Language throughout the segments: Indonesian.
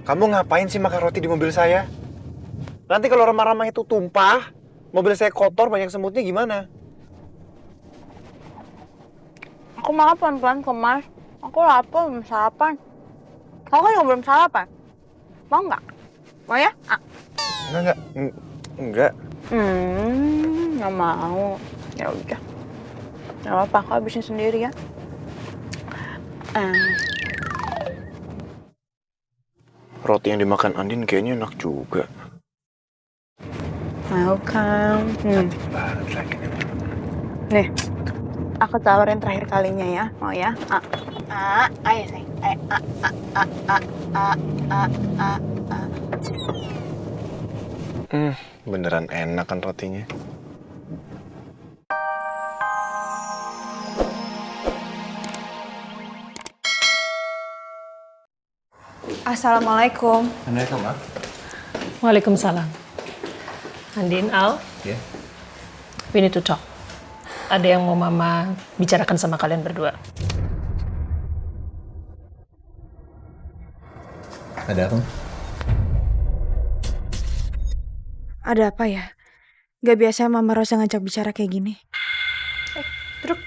Kamu ngapain sih makan roti di mobil saya? Nanti kalau remah-remah itu tumpah, mobil saya kotor, banyak semutnya gimana? Aku makan pelan-pelan kok, Mas. Aku lapar, belum sarapan. Kamu kan juga belum sarapan. Mau nggak? Mau ya? Ah. Enggak. Enggak. Nggak mau. Ya udah. Nggak apa-apa, aku habisin sendiri ya. Eh, Roti yang dimakan Andin kayaknya enak juga. mau kan? Banget lagi. Nih, aku tawarin terakhir kalinya ya. Mau ya? Ayo sih. Ayo, Beneran enak kan rotinya? Assalamualaikum. Assalamualaikum, Ma. Waalaikumsalam. Andin, Al, Ya. we need to talk. Ada yang mau Mama bicarakan sama kalian berdua. Ada apa? Ada apa ya? Gak biasa Mama Rosa ngajak bicara kayak gini. Duduk.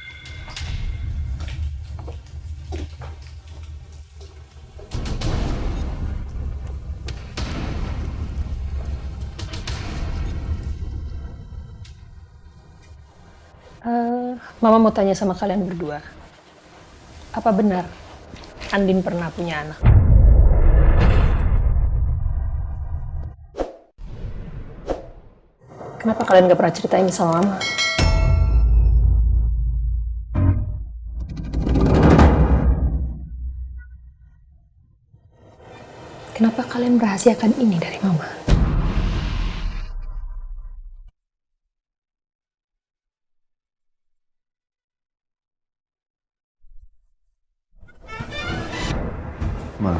Mama mau tanya sama kalian berdua. Apa benar Andin pernah punya anak? Kenapa kalian gak pernah cerita ini sama Mama? Kenapa kalian merahasiakan ini dari Mama? Ma,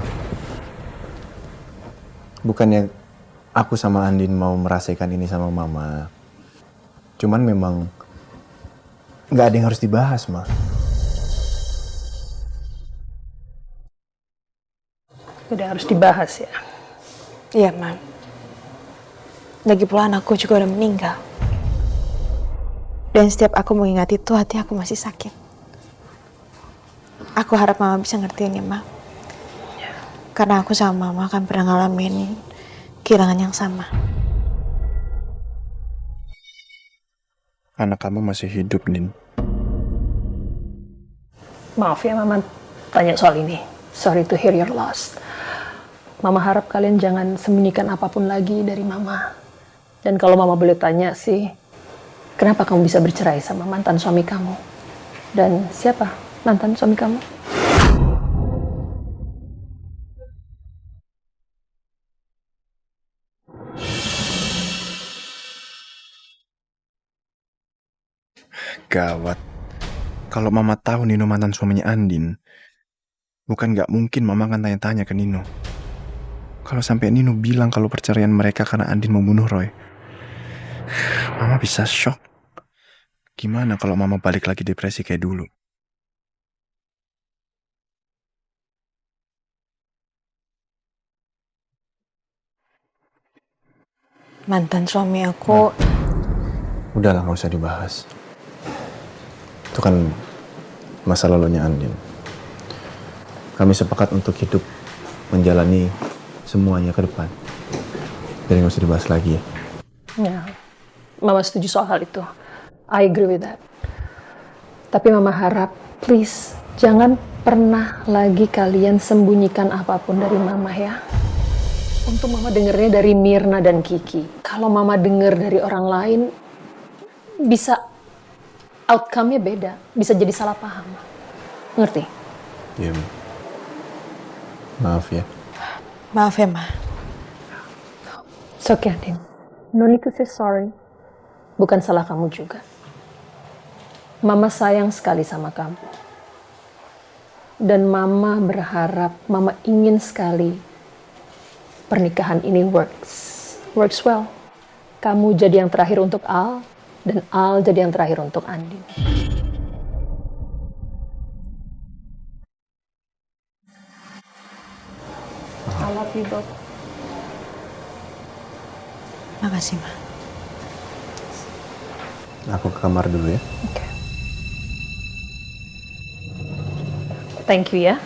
bukannya aku sama Andin mau merasakan ini sama Mama. Cuman memang nggak ada yang harus dibahas, Ma. Udah harus dibahas ya. Iya, Mam. Lagi pula anakku juga udah meninggal. Dan setiap aku mengingat itu, hati aku masih sakit. Aku harap Mama bisa ngertiin ya, Mam. Karena aku sama Mama kan pernah ngalamin kehilangan yang sama. Anak kamu masih hidup, Din. Maaf ya Mama tanya soal ini. Sorry to hear your loss. Mama harap kalian jangan sembunyikan apapun lagi dari Mama. Dan kalau Mama boleh tanya sih, kenapa kamu bisa bercerai sama mantan suami kamu? Dan siapa mantan suami kamu? Gawat. Kalau Mama tahu Nino mantan suaminya Andin, bukan nggak mungkin Mama akan tanya-tanya ke Nino. Kalau sampai Nino bilang kalau perceraian mereka karena Andin membunuh Roy, Mama bisa shock. Gimana kalau Mama balik lagi depresi kayak dulu? Mantan suami aku... Udahlah, nggak usah dibahas. Itu kan masa lalunya Andin. Kami sepakat untuk hidup menjalani semuanya ke depan. Jadi nggak usah dibahas lagi ya. Ya, Mama setuju soal hal itu. I agree with that. Tapi Mama harap, please, jangan pernah lagi kalian sembunyikan apapun dari Mama ya. Untuk Mama dengernya dari Mirna dan Kiki. Kalau Mama denger dari orang lain, bisa outcome-nya beda. Bisa jadi salah paham. Ngerti? Iya, Ma. Maaf ya. Maaf ya, Ma. It's okay, Andin. No need to say sorry. Bukan salah kamu juga. Mama sayang sekali sama kamu. Dan Mama berharap, Mama ingin sekali pernikahan ini works well. Kamu jadi yang terakhir untuk Al, dan Al jadi yang terakhir untuk Andin. I love you both. Makasih, Ma. Aku ke kamar dulu ya. Oke. Thank you ya.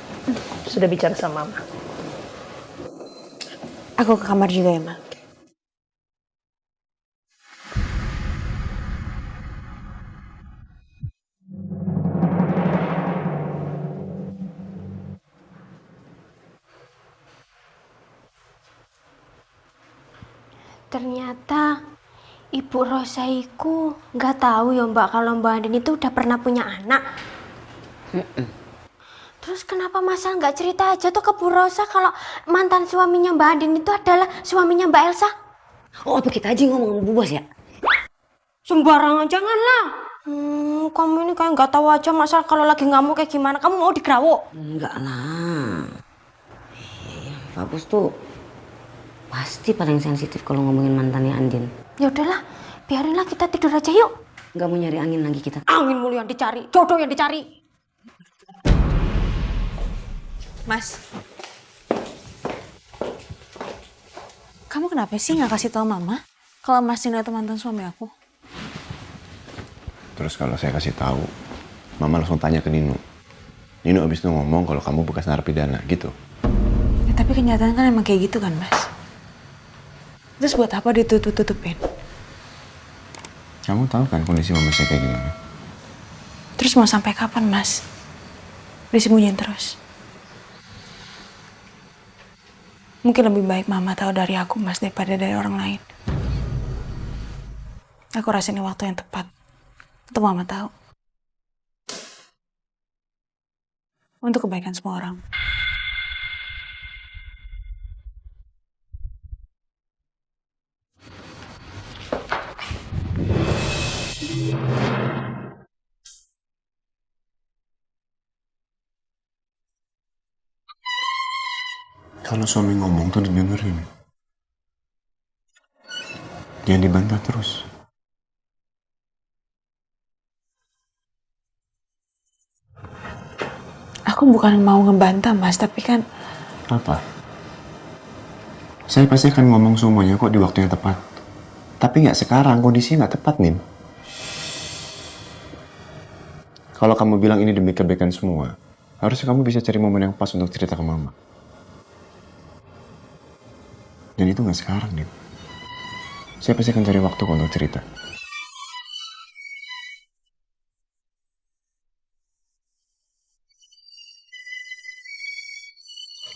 Sudah bicara sama Mama. Aku ke kamar juga ya, Ma. Ternyata Ibu Rosa iku nggak tahu ya Mbak kalau Mbak Andin itu udah pernah punya anak. Terus kenapa Masal nggak cerita aja tuh ke Bu Rosa kalau mantan suaminya Mbak Andin itu adalah suaminya Mbak Elsa? Oh, apa kita aja ngomong sama Bu Bos ya? Sembarangan, janganlah. Kamu ini kayak nggak tahu aja Masal kalau lagi ngamuk kayak gimana. Kamu mau digerawuk? Enggak lah. Iya, Pak Bos tuh pasti paling sensitif kalau ngomongin mantannya Andin. Ya udahlah, biarinlah kita tidur aja yuk. Nggak mau nyari angin lagi kita. Angin mulu yang dicari, jodoh yang dicari. Mas. Kamu kenapa sih nggak kasih tahu Mama kalau Mas Nino itu mantan suami aku? Terus kalau saya kasih tahu, Mama langsung tanya ke Nino. Nino abis itu ngomong kalau kamu bekas narapidana gitu. Ya, tapi kenyataan kan emang kayak gitu kan, Mas. Terus buat apa ditutup-tutupin? Kamu tahu kan kondisi Mama saya kayak gimana? Terus mau sampai kapan, Mas? Disembunyiin terus. Mungkin lebih baik Mama tahu dari aku, Mas, daripada dari orang lain. Aku rasa ini waktu yang tepat untuk Mama tahu. Untuk kebaikan semua orang. Kalau suami ngomong tuh didengerin. Jangan dibantah terus. Aku bukan mau ngebantah, Mas, tapi kan Apa? Saya pasti akan ngomong semuanya kok di waktu yang tepat. Tapi nggak sekarang, kondisinya nggak tepat, Nin. Kalau kamu bilang ini demi kebaikan semua, harusnya kamu bisa cari momen yang pas untuk cerita ke Mama. Dan itu nggak sekarang, Nin. Saya pasti akan cari waktu kok untuk cerita.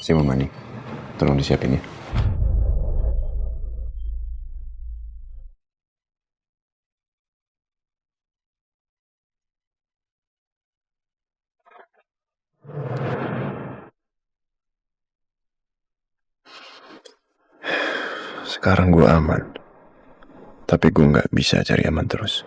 Saya mau mandi. Tolong disiapin ya. Sekarang gue aman. Tapi gue nggak bisa cari aman terus.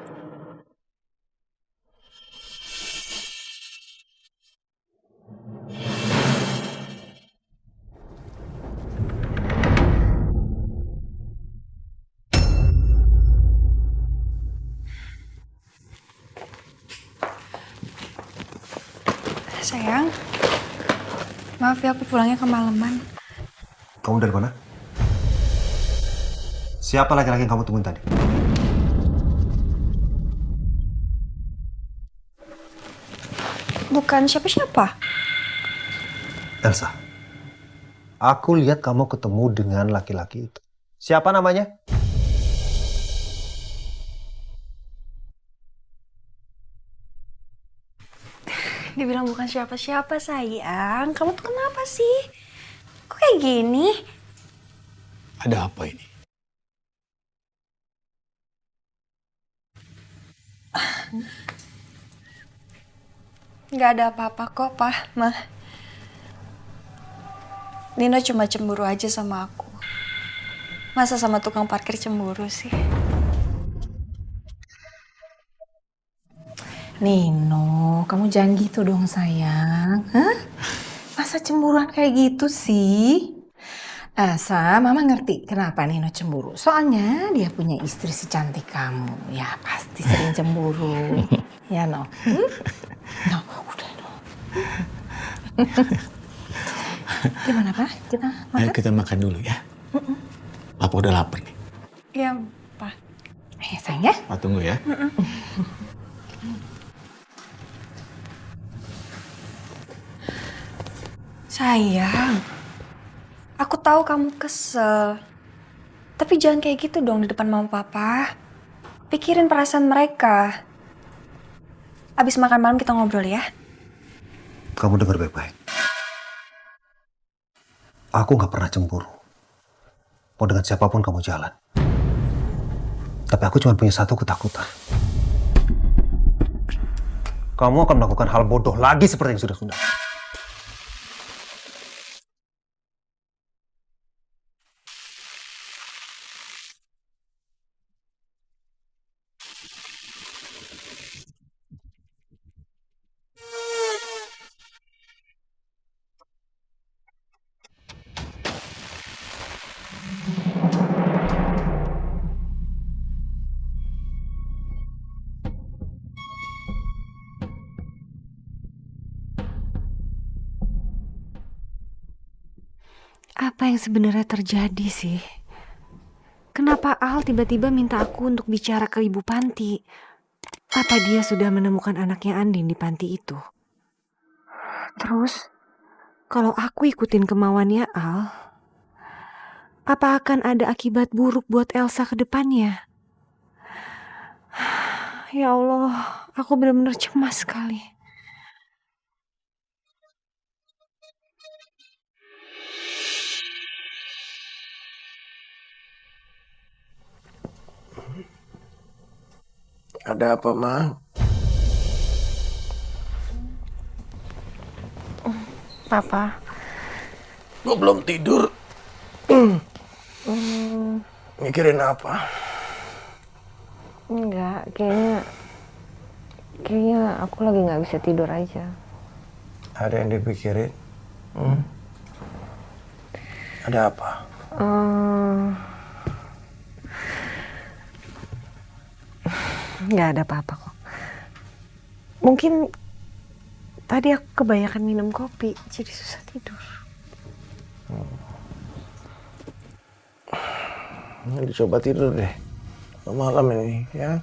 Sayang, maaf ya aku pulangnya kemalaman. Kamu dari mana? Siapa laki-laki yang kamu temuin tadi? Bukan siapa-siapa. Elsa. Aku lihat kamu ketemu dengan laki-laki itu. Siapa namanya? Dibilang bukan siapa-siapa, sayang. Kamu tuh kenapa sih? Kok kayak gini? Ada apa ini? Nggak ada apa-apa kok, Pak, Ma. Nino cuma cemburu aja sama aku. Masa sama tukang parkir cemburu sih? Nino, kamu jangan gitu dong sayang. Hah? Masa cemburuan kayak gitu sih? Asa, Mama ngerti kenapa Nino cemburu. Soalnya dia punya istri secantik kamu. Ya pasti sering cemburu. Ya no? No, udah no. Gimana Pak? Kita Ayo makan? kita makan dulu ya. Papa udah lapar nih. Iya, Pak. Ayo sayang ya. Papa tunggu ya. Sayang, aku tahu kamu kesel. Tapi jangan kayak gitu dong di depan mama papa. Pikirin perasaan mereka. Abis makan malam kita ngobrol ya. Kamu dengar baik-baik. Aku nggak pernah cemburu. Mau dengan siapapun kamu jalan. Tapi aku cuma punya satu ketakutan. Kamu akan melakukan hal bodoh lagi seperti yang sudah-sudah. Apa yang sebenarnya terjadi sih? Kenapa Al tiba-tiba minta aku untuk bicara ke Ibu Panti? Apa dia sudah menemukan anaknya Andin di panti itu? Terus, kalau aku ikutin kemauannya Al, apa akan ada akibat buruk buat Elsa ke depannya? Ya Allah, aku benar-benar cemas sekali. Ada apa, Ma? Papa. Gue belum tidur. Mikirin apa? Enggak, kayaknya aku lagi nggak bisa tidur aja. Ada yang dipikirin? Ada apa? Nggak ada apa-apa kok. Mungkin tadi aku kebanyakan minum kopi, jadi susah tidur. Nanti coba tidur deh. Malam ini, ya.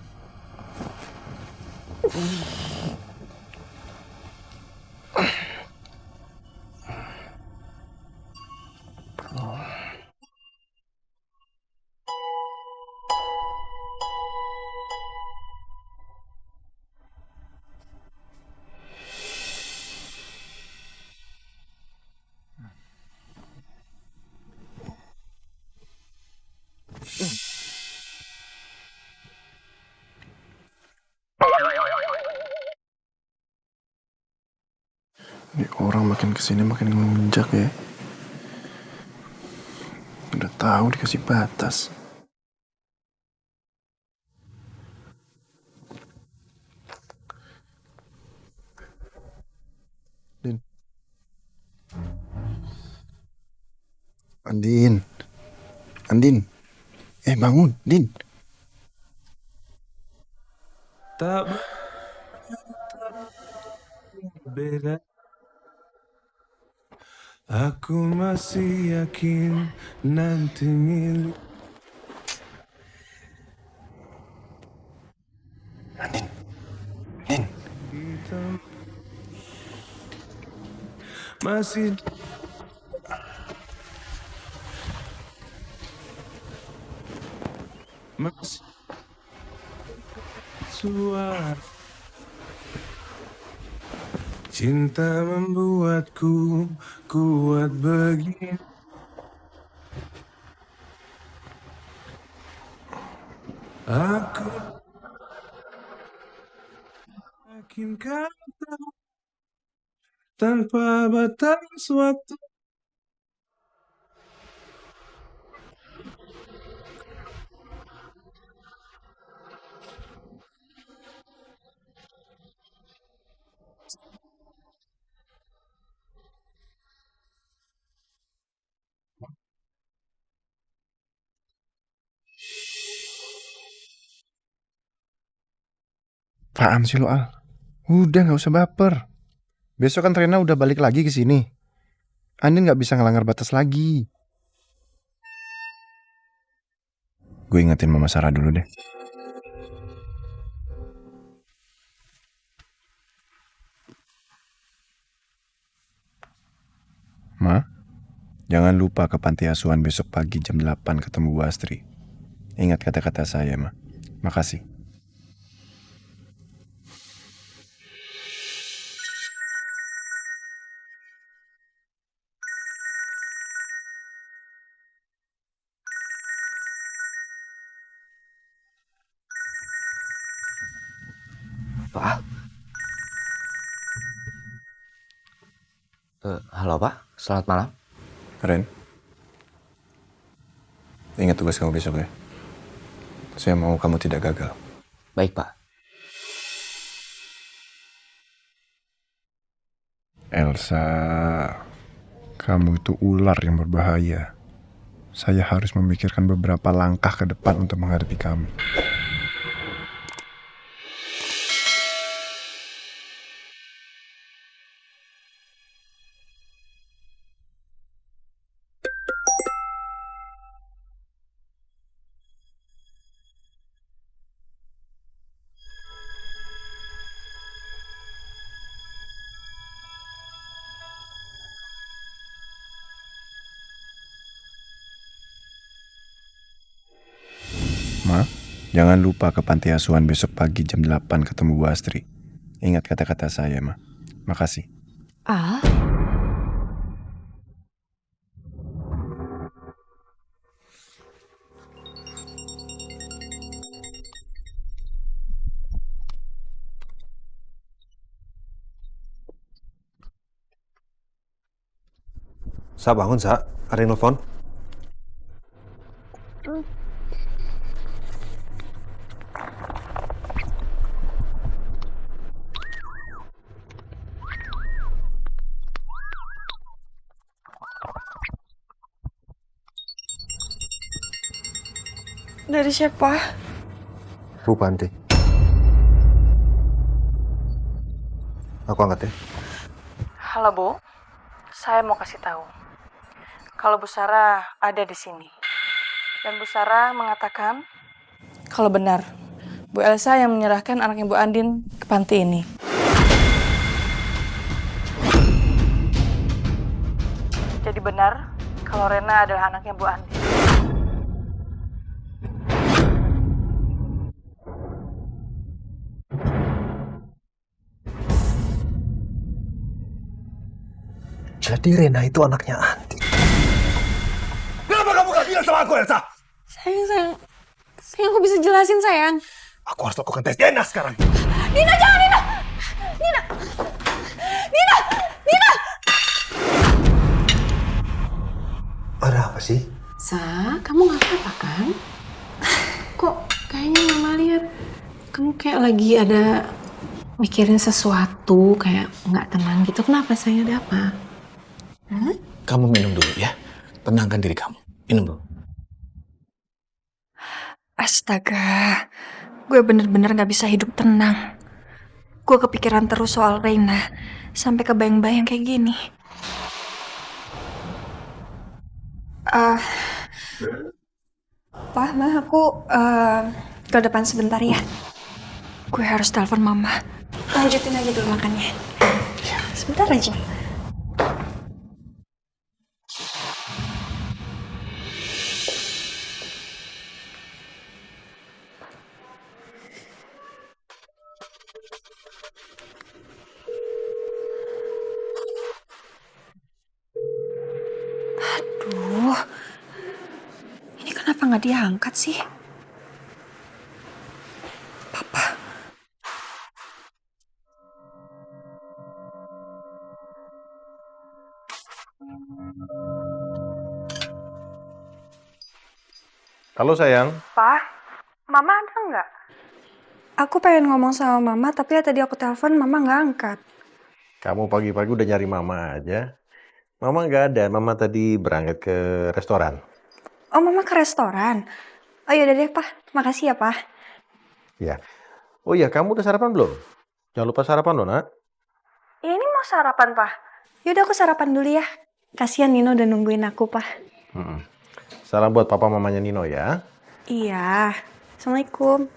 Ini orang makin kesini makin ngelunjak ya. Udah tahu dikasih batas. Din. Andin. Andin. Bangun, Din. Tak beda. Aku masih yakin nanti milik. Andin. Din. Kita masih suara. Cinta membuatku kuat begini. Aku yakin kata tanpa batas waktu. Apaan sih lo, Al? Udah nggak usah baper. Besok kan Rena udah balik lagi ke sini. Andin gak bisa ngelanggar batas lagi. Gue ingetin Mama Sarah dulu deh. Ma, jangan lupa ke panti asuhan besok pagi jam 8 ketemu Bu Astri. Ingat kata-kata saya, Ma. Makasih. Pak? Halo Pak, selamat malam. Ren, ingat tugas kamu besok ya. Saya mau kamu tidak gagal. Baik Pak. Elsa, kamu itu ular yang berbahaya. Saya harus memikirkan beberapa langkah ke depan untuk menghadapi kamu. Ma, jangan lupa ke panti asuhan besok pagi jam 8 ketemu Bu Astri. Ingat kata-kata saya, Ma. Makasih. Al? Sa, bangun, Sa. Ada yang nelfon? Dari siapa? Bu Panti. Aku angkat ya. Halo Bu, saya mau kasih tahu kalau Bu Sarah ada di sini. Dan Bu Sarah mengatakan kalau benar Bu Elsa yang menyerahkan anaknya Bu Andin ke panti ini. Jadi benar kalau Rena adalah anaknya Bu Andin. Jadi Rena itu anaknya Andi. Kenapa kamu gak bilang sama aku, Elsa? Sayang. Aku bisa jelasin, sayang. Aku harus lakukan tes DNA sekarang. Nina, jangan, Nina! Nina! Ada apa sih? Sa, kamu gak apa-apa kan? Kok kayaknya Mama lihat kamu kayak lagi ada mikirin sesuatu, kayak nggak tenang gitu. Kenapa, sayang? Ada apa? Kamu minum dulu ya. Tenangkan diri kamu. Minum dulu. Astaga, gue bener-bener gak bisa hidup tenang. Gue kepikiran terus soal Reina, sampai kebayang-bayang kayak gini. Pak, Ma, aku ke depan sebentar ya. Gue harus telepon Mama. Lanjutin aja dulu makannya. Sebentar aja. Aduh, ini kenapa nggak diangkat sih? Papa. Halo sayang. Pa, Mama ada nggak? Aku pengen ngomong sama Mama, tapi ya tadi aku telepon Mama nggak angkat. Kamu pagi-pagi udah nyari Mama aja. Mama nggak ada. Mama tadi berangkat ke restoran. Oh, Mama ke restoran? Oh yaudah deh, Pa. Makasih ya, Pa. Ya. Oh iya, kamu udah sarapan belum? Jangan lupa sarapan loh, Nak. Ya, ini mau sarapan, Pa. Yaudah aku sarapan dulu ya. Kasihan Nino udah nungguin aku, Pak. Salam buat papa mamanya Nino ya. Iya. Assalamualaikum.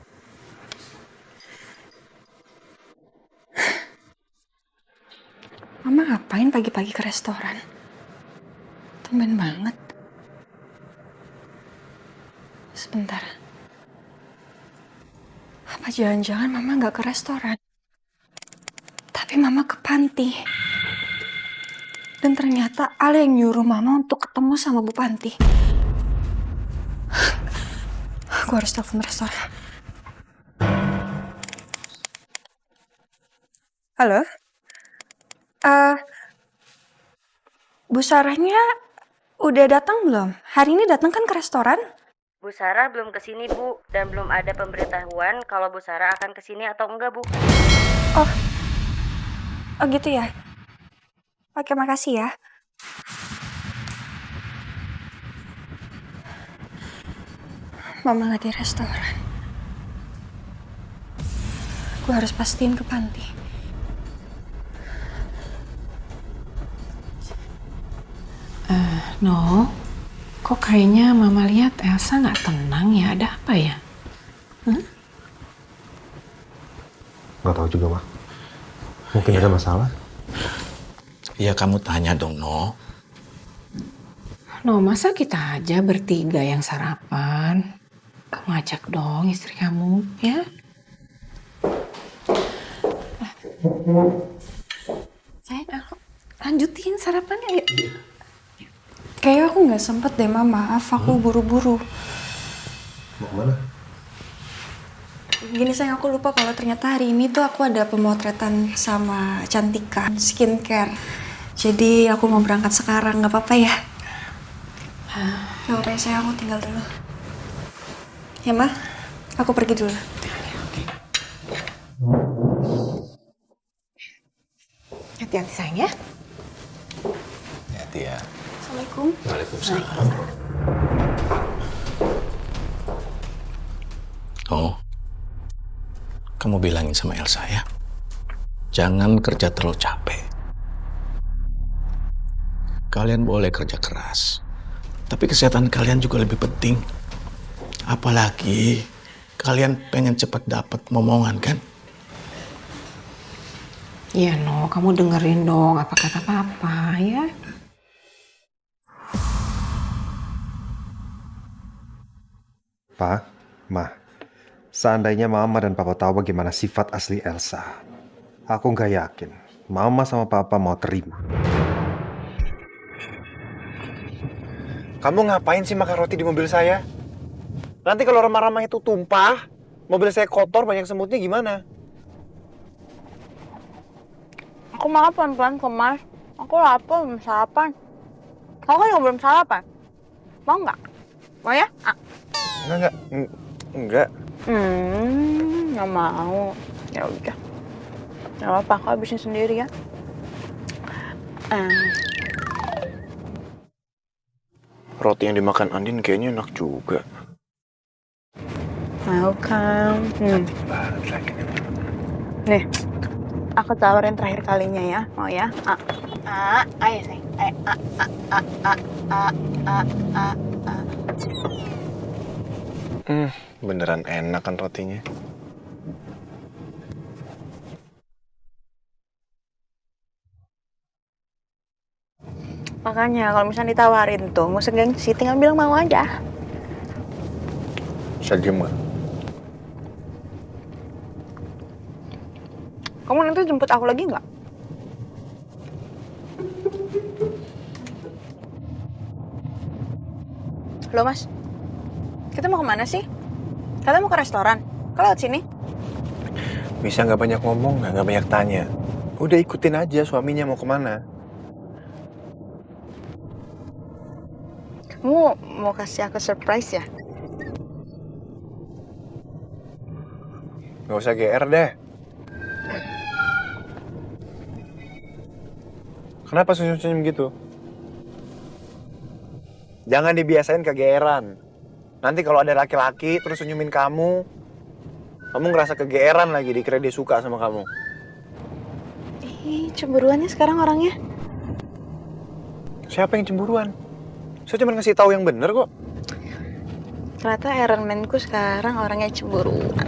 Mama ngapain pagi-pagi ke restoran? Tumben banget. Sebentar. Apa jangan-jangan Mama nggak ke restoran? Tapi Mama ke panti. Dan ternyata Al yang nyuruh Mama untuk ketemu sama Bu Panti. Gue harus telepon restoran. Halo? Bu Sarahnya udah datang belum? Hari ini datang kan ke restoran? Bu Sarah belum kesini, Bu. Dan belum ada pemberitahuan kalau Bu Sarah akan kesini atau enggak, Bu. Oh gitu ya? Oke, makasih ya. Mama nggak di restoran. Gue harus pastiin ke panti. No, kok kayaknya Mama lihat Elsa nggak tenang ya? Ada apa ya? Nggak tahu juga, Ma. Mungkin ada masalah. Ya kamu tanya dong, No. No, masa kita aja bertiga yang sarapan? Kamu ajak dong istri kamu, ya? Sayang, lanjutin sarapannya. Kayaknya aku nggak sempet deh, Ma. Maaf, aku buru-buru. Mau kemana? Gini sayang, aku lupa kalau ternyata hari ini tuh aku ada pemotretan sama Cantika skincare. Jadi aku mau berangkat sekarang, nggak apa-apa ya? Nggak apa-apa ya sayang, aku tinggal dulu. Ya Ma, aku pergi dulu. Hati-hati sayang ya. Hati ya. Assalamualaikum. Waalaikumsalam. Oh, kamu bilangin sama Elsa ya. Jangan kerja terlalu capek. Kalian boleh kerja keras, tapi kesehatan kalian juga lebih penting. Apalagi kalian pengen cepat dapat momongan kan? Iya, No, kamu dengerin dong apa kata Papa ya. Pak, Ma, seandainya Mama dan Papa tahu bagaimana sifat asli Elsa, aku nggak yakin Mama sama Papa mau terima. Kamu ngapain sih makan roti di mobil saya? Nanti kalau remah-remah itu tumpah, mobil saya kotor banyak semutnya gimana? Aku makan pelan-pelan kok, Mas. Aku lapar, belum sarapan. Kamu kan juga belum sarapan. Mau nggak? Mau ya? Enggak. Nggak mau. Ya udah. Nggak apa-apa, aku habisin sendiri ya. Roti yang dimakan Andin kayaknya enak juga. Mau kan? Nih, aku tawarin terakhir kalinya ya. Mau ya? Ayo sayang. Beneran enak kan rotinya. Makanya kalau misalnya ditawarin tuh, mau segengsi tinggal bilang mau aja. Bisa diem gak? Kamu nanti jemput aku lagi nggak? Halo Mas, kita mau kemana sih? Kita mau ke restoran. Kau lewat sini? Bisa nggak banyak ngomong, nggak banyak tanya. Udah ikutin aja suaminya mau kemana. Kamu mau kasih aku surprise ya? Nggak usah GR deh. Kenapa senyum-senyum gitu? Jangan dibiasain kegeeran. Nanti kalau ada laki-laki terus senyumin kamu ngerasa kegeeran lagi, dikira dia suka sama kamu. Ih, cemburuannya sekarang orangnya. Siapa yang cemburuan? Saya cuma ngasih tahu yang bener kok. Ternyata Iron Man-ku sekarang orangnya cemburuan.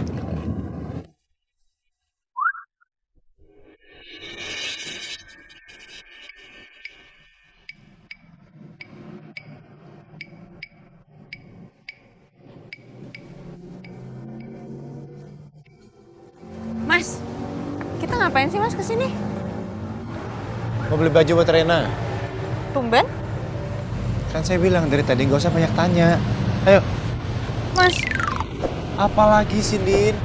Mas, kita ngapain sih Mas kesini? Mau beli baju buat Rena. Tumben? Kan saya bilang dari tadi nggak usah banyak tanya. Ayo. Mas, Apalagi sih, Din?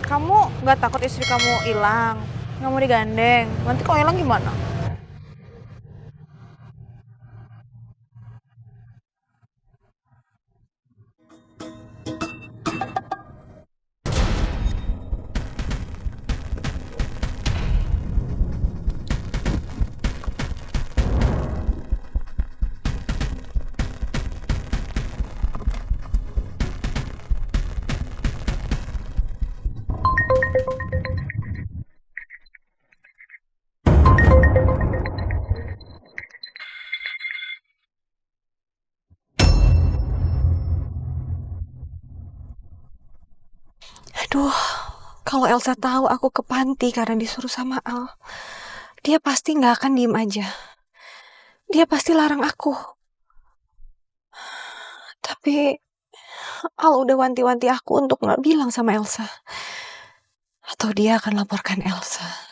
kamu nggak takut istri kamu hilang? Nggak mau digandeng? Nanti kalau hilang gimana? Aduh, kalau Elsa tahu aku ke panti karena disuruh sama Al, dia pasti nggak akan diem aja. Dia pasti larang aku. Tapi Al udah wanti-wanti aku untuk nggak bilang sama Elsa. Atau dia akan laporkan Elsa.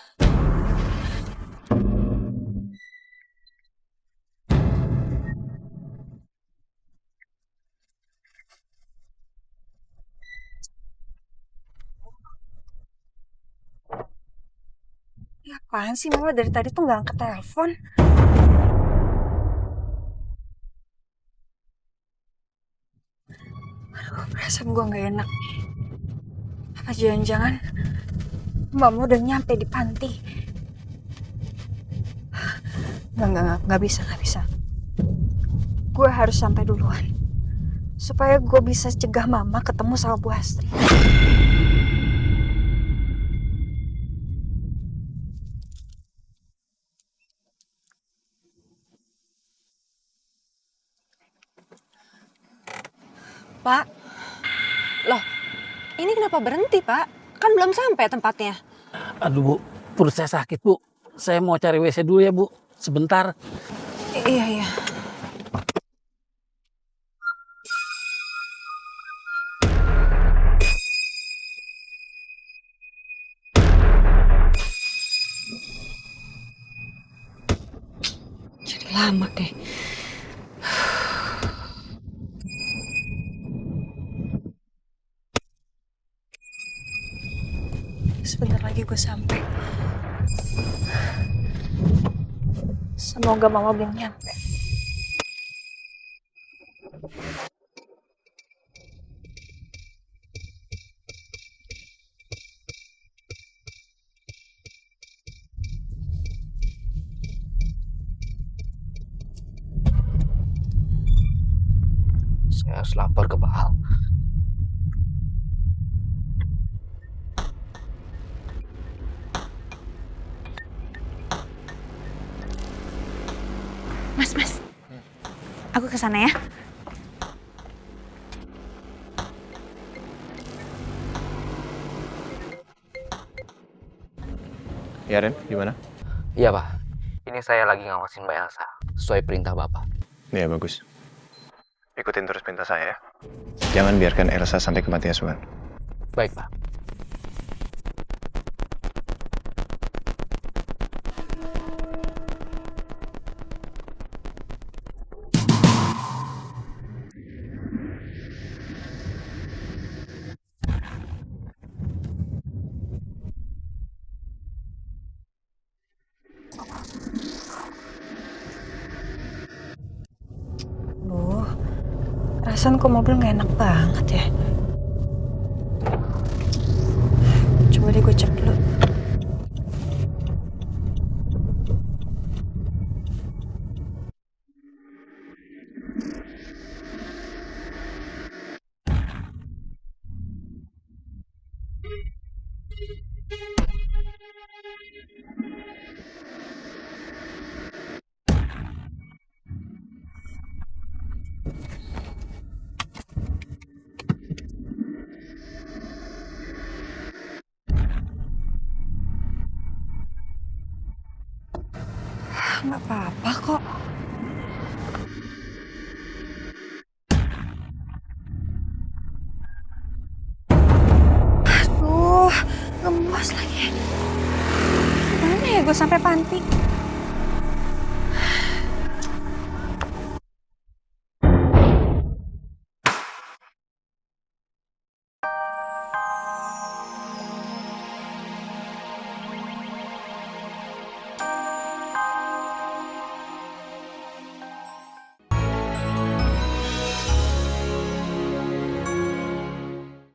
Ya apaan sih Mama dari tadi tuh nggak angkat telepon? Aduh, perasaan gue nggak enak nih. Apa jangan-jangan Mama udah nyampe di panti? Nggak bisa. Gue harus sampai duluan. Supaya gue bisa cegah Mama ketemu sama Bu Astri. Pak, loh, ini kenapa berhenti, Pak? Kan belum sampai tempatnya. Aduh Bu, perut saya sakit Bu. Saya mau cari WC dulu ya Bu, sebentar. Iya. Jadi lama deh. Sebentar lagi gue sampai. Semoga Mama belum nyampe. Saya harus lapor ke Pak Al. Mas. Aku kesana ya. Ya, Ren, gimana? Iya Pak, ini saya lagi ngawasin Mbak Elsa sesuai perintah Bapak. Ya, bagus. Ikutin terus perintah saya ya. Jangan biarkan Elsa sampai ke panti asuhan. Baik Pak. Perasaan kok mobil nggak enak banget ya. Coba deh gue cek dulu. nggak apa-apa kok. Aduh, gemes lagi. Gimana ya gue sampai panti?